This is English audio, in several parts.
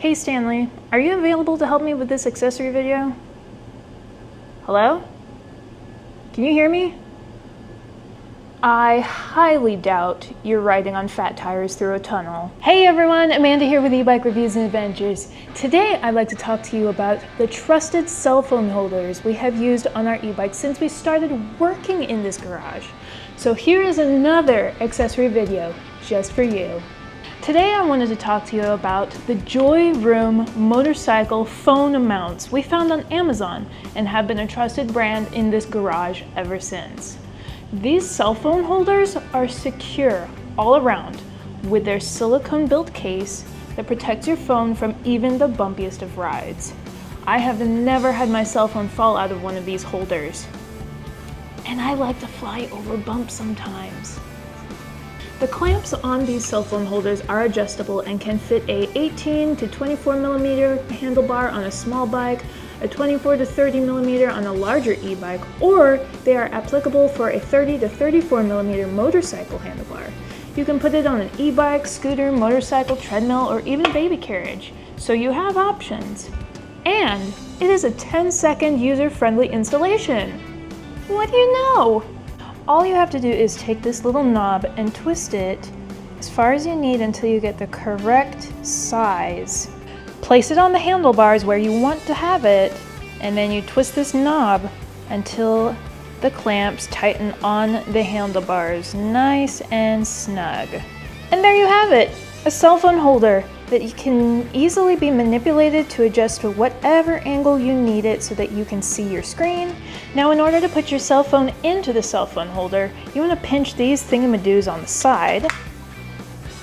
Hey Stanley, are you available to help me with this accessory video? Hello? Can you hear me? I highly doubt you're riding on fat tires through a tunnel. Hey everyone, Amanda here with eBike Reviews and Adventures. Today I'd like to talk to you about the trusted cell phone holders we have used on our e-bike since we started working in this garage. So here is another accessory video just for you. Today I wanted to talk to you about the Joy Room motorcycle phone mounts we found on Amazon and have been a trusted brand in this garage ever since. These cell phone holders are secure all around with their silicone built case that protects your phone from even the bumpiest of rides. I have never had my cell phone fall out of one of these holders. And I like to fly over bumps sometimes. The clamps on these cell phone holders are adjustable and can fit a 18 to 24 millimeter handlebar on a small bike, a 24 to 30 millimeter on a larger e-bike, or they are applicable for a 30 to 34 millimeter motorcycle handlebar. You can put it on an e-bike, scooter, motorcycle, treadmill, or even baby carriage, so you have options. And it is a 10-second user-friendly installation. What do you know? All you have to do is take this little knob and twist it as far as you need until you get the correct size. Place it on the handlebars where you want to have it, and then you twist this knob until the clamps tighten on the handlebars nice and snug. And there you have it, a cell phone holder that can easily be manipulated to adjust to whatever angle you need it so that you can see your screen. Now, in order to put your cell phone into the cell phone holder, you want to pinch these thingamadoos on the side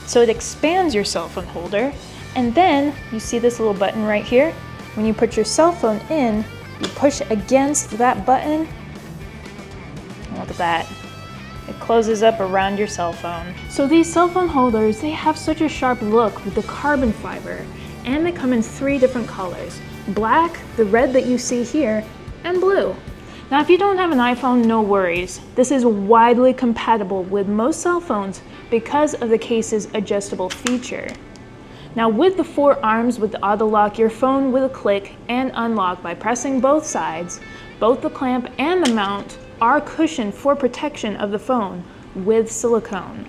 so it expands your cell phone holder. And then you see this little button right here. When you put your cell phone in, you push against that button. Look at that. It closes up around your cell phone. So these cell phone holders, they have such a sharp look with the carbon fiber, and they come in 3 different colors: black, the red that you see here, and blue. Now, if you don't have an iPhone, no worries. This is widely compatible with most cell phones because of the case's adjustable feature. Now, with the 4 arms with the auto lock, your phone will click and unlock by pressing both sides. Both the clamp and the mount are cushioned for protection of the phone with silicone.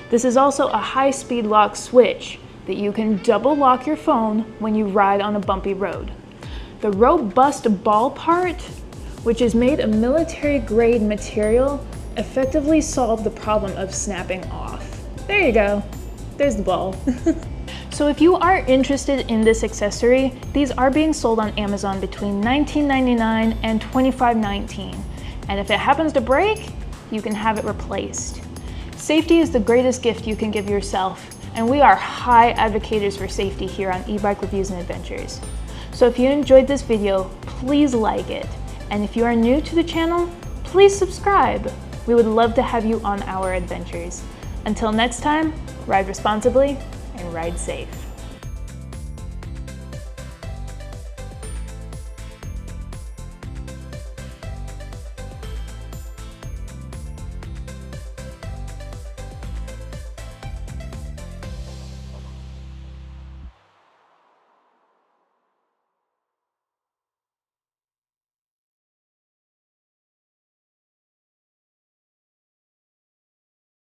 This is also a high-speed lock switch that you can double lock your phone when you ride on a bumpy road. The robust ball part, which is made of military-grade material, effectively solved the problem of snapping off. There you go. There's the ball. So if you are interested in this accessory, these are being sold on Amazon between $19.99 and $25.19. And if it happens to break, you can have it replaced. Safety is the greatest gift you can give yourself, and we are high advocates for safety here on eBike Reviews and Adventures. So if you enjoyed this video, please like it. And if you are new to the channel, please subscribe. We would love to have you on our adventures. Until next time, ride responsibly and ride safe.